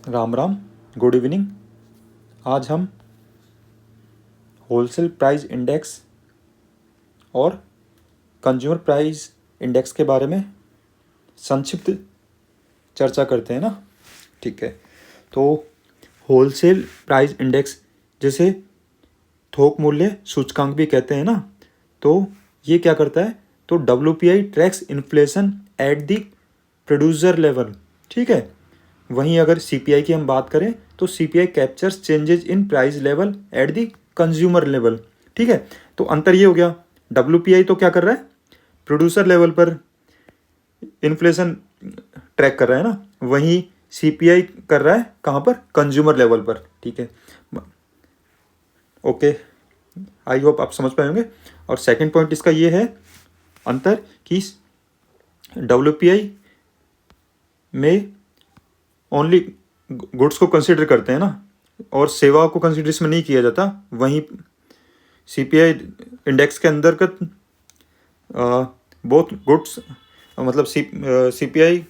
Ram Ram, good evening. आज हम wholesale price index और कंज्यूमर प्राइस इंडेक्स के बारे में संक्षिप्त चर्चा करते हैं ना। ठीक है, तो होलसेल प्राइस इंडेक्स, जिसे थोक मूल्य सूचकांक भी कहते हैं ना, तो ये क्या करता है? तो WPI tracks inflation at the producer level. ठीक है, वहीं अगर CPI की हम बात करें तो CPI captures changes in price level at the consumer level. ठीक है, तो अंतर ये हो गया, WPI तो क्या कर रहा है? प्रोड्यूसर लेवल पर इन्फ्लेशन ट्रैक कर रहा है ना, वहीं CPI कर रहा है कहाँ पर? कंज्यूमर लेवल पर। ठीक है, ओके, आई होप आप समझ पाए होंगे। और सेकंड पॉइंट इसका ये है अंतर कि WPI में ओनली गुड्स को कंसिडर करते हैं ना, और सेवा को कंसिडर इसमें नहीं किया जाता। वहीं CPI इंडेक्स के अंतर्गत बोथ गुड्स, मतलब CPI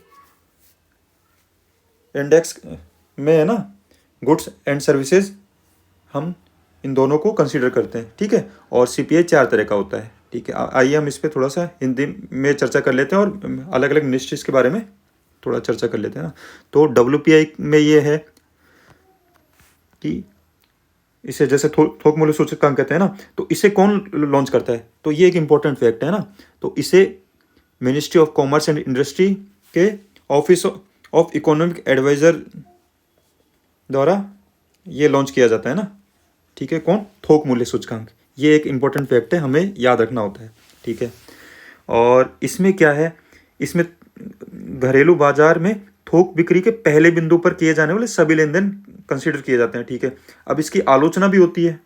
इंडेक्स में है ना, गुड्स एंड सर्विसेज, हम इन दोनों को कंसिडर करते हैं। ठीक है, और CPI 4 तरह का होता है। ठीक है, आइए हम इस पर थोड़ा सा हिंदी में चर्चा कर लेते हैं और अलग अलग मिनिस्ट्रीज के बारे में थोड़ा चर्चा कर लेते हैं ना। तो WPI में ये है कि इसे जैसे थोक मूल्य सूचकांक कहते हैं ना, तो इसे कौन लॉन्च करता है? तो ये एक इम्पोर्टेंट फैक्ट है ना। तो इसे ministry of commerce and industry के ऑफिस ऑफ इकोनॉमिक एडवाइजर द्वारा ये लॉन्च किया जाता है ना। ठीक है, कौन? थोक मूल्य सूचकांक। ये एक इम्पोर्टेंट फैक्ट है, हमें याद रखना होता है। ठीक है, और इसमें क्या है, इसमें घरेलू बाजार में थोक बिक्री के पहले बिंदु पर किए जाने वाले सभी लेन देन कंसिडर किए जाते हैं। ठीक है, अब इसकी आलोचना भी होती है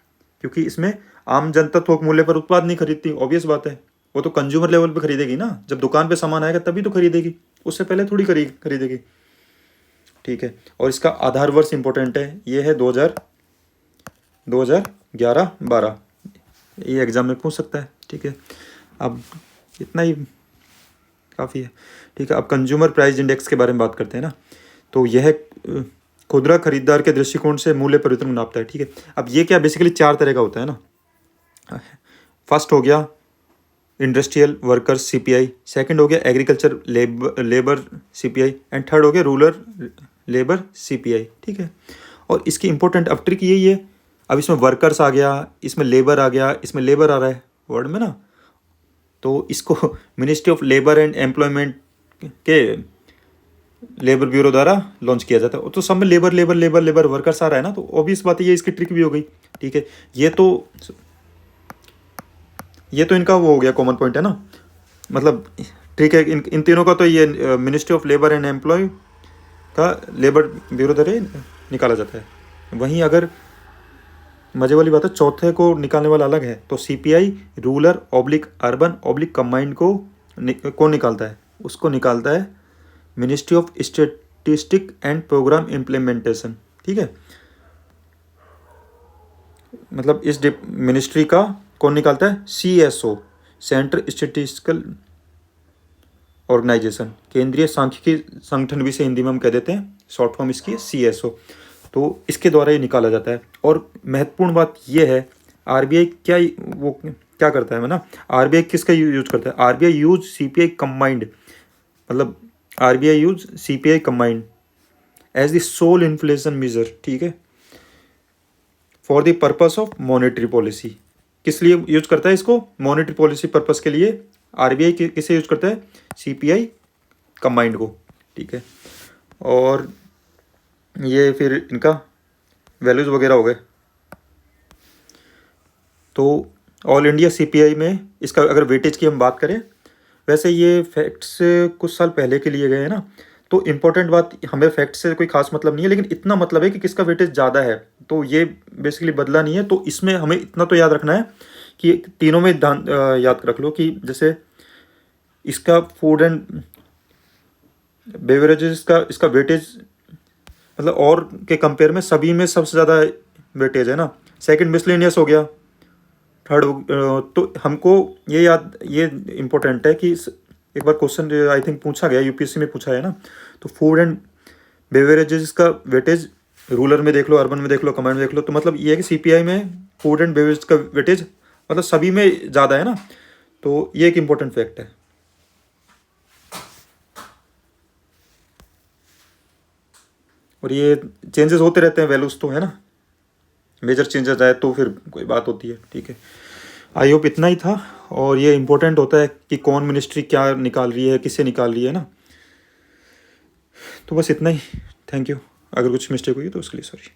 क्योंकि इसमें आम जनता थोक मूल्य पर उत्पाद नहीं खरीदती। ऑब्वियस बात है, वो तो कंज्यूमर लेवल पे खरीदेगी ना, जब दुकान पे सामान आएगा तभी तो खरीदेगी, उससे पहले थोड़ी खरीदेगी। ठीक है, और इसका आधार वर्ष इंपॉर्टेंट है, ये है 2011-12। ये एग्जाम में पूछ सकता है। ठीक है, अब इतना ही काफ़ी है। ठीक है, अब कंज्यूमर प्राइस इंडेक्स के बारे में बात करते हैं ना। तो यह खुदरा खरीदार के दृष्टिकोण से मूल्य परिवर्तन को नापता है। ठीक है, अब ये क्या, बेसिकली 4 तरह का होता है ना। फर्स्ट हो गया इंडस्ट्रियल वर्कर्स CPI, सेकंड हो गया agriculture labour CPI, and third हो गया रूरल लेबर CPI। ठीक है, और इसकी इंपॉर्टेंट अब ट्रिक यही है, अब इसमें वर्कर्स आ गया, इसमें लेबर आ गया, इसमें लेबर आ रहा है वर्ड में ना, तो इसको ministry of labour and employment के लेबर ब्यूरो द्वारा लॉन्च किया जाता है। तो सब में labour labour labour labour workers आ रहा है ना, तो ऑब्वियस बात है ये इसकी ट्रिक भी हो गई। ठीक है, ये तो इनका वो हो गया, कॉमन पॉइंट है ना, मतलब ठीक है, इन तीनों का तो ये ministry of labour and employ का लेबर ब्यूरो द्वारा निकाला जाता है। वहीं अगर मजे वाली बात है, चौथे को निकालने वाला अलग है, तो CPI rural oblique urban oblique combined को कौन निकालता है? उसको निकालता है ministry of statistic and programme implementation. ठीक है, मतलब इस मिनिस्ट्री का कौन निकालता है? CSO, सेंट्रल स्टैटिस्टिकल ऑर्गेनाइजेशन, केंद्रीय सांख्यिकी संगठन भी से हिंदी में हम कह देते हैं, शॉर्ट फॉर्म इसकी CSO। तो इसके द्वारा ये निकाला जाता है। और महत्वपूर्ण बात ये है, RBI क्या करता है ना, RBI किसका यूज करता है? RBI यूज CPI कंबाइंड, मतलब RBI use CPI combined as the sole inflation measure. ठीक है, for the purpose of monetary policy. किस लिए यूज करता है इसको? मॉनेटरी पॉलिसी पर्पस के लिए RBI किसे यूज करता है? CPI कंबाइंड को। ठीक है, और ये फिर इनका वैल्यूज वगैरह हो गए। तो ऑल इंडिया CPI में इसका अगर वेटेज की हम बात करें, वैसे ये फैक्ट्स कुछ साल पहले के लिए गए हैं ना, तो इम्पोर्टेंट बात, हमें फैक्ट से कोई खास मतलब नहीं है, लेकिन इतना मतलब है कि किसका वेटेज ज़्यादा है, तो ये बेसिकली बदला नहीं है। तो इसमें हमें इतना तो याद रखना है कि तीनों में याद रख लो कि जैसे इसका फूड एंड बेवरेजेस का इसका वेटेज, मतलब और के कंपेयर में सभी में सबसे ज़्यादा वेटेज है ना। सेकंड मिसलेनियस हो गया, थर्ड तो हमको ये इम्पोर्टेंट है कि एक बार क्वेश्चन आई थिंक पूछा गया, UPSC में पूछा है ना, तो फूड एंड बेवरेजेस का वेटेज रूरल में देख लो, अर्बन में देख लो, कमांड में देख लो, तो मतलब ये है कि सीपीआई में फूड एंड बेवरेज का वेटेज मतलब सभी में ज़्यादा है ना, तो ये एक इम्पोर्टेंट फैक्ट है। और ये चेंजेस होते रहते हैं वैल्यूज़ तो, है ना, मेजर चेंजेस आए तो फिर कोई बात होती है, ठीक है। आई होप इतना ही था। और ये इम्पोर्टेंट होता है कि कौन मिनिस्ट्री क्या निकाल रही है, किससे निकाल रही है ना, तो बस इतना ही। Thank you. अगर कुछ मिस्टेक हुई तो उसके लिए सॉरी।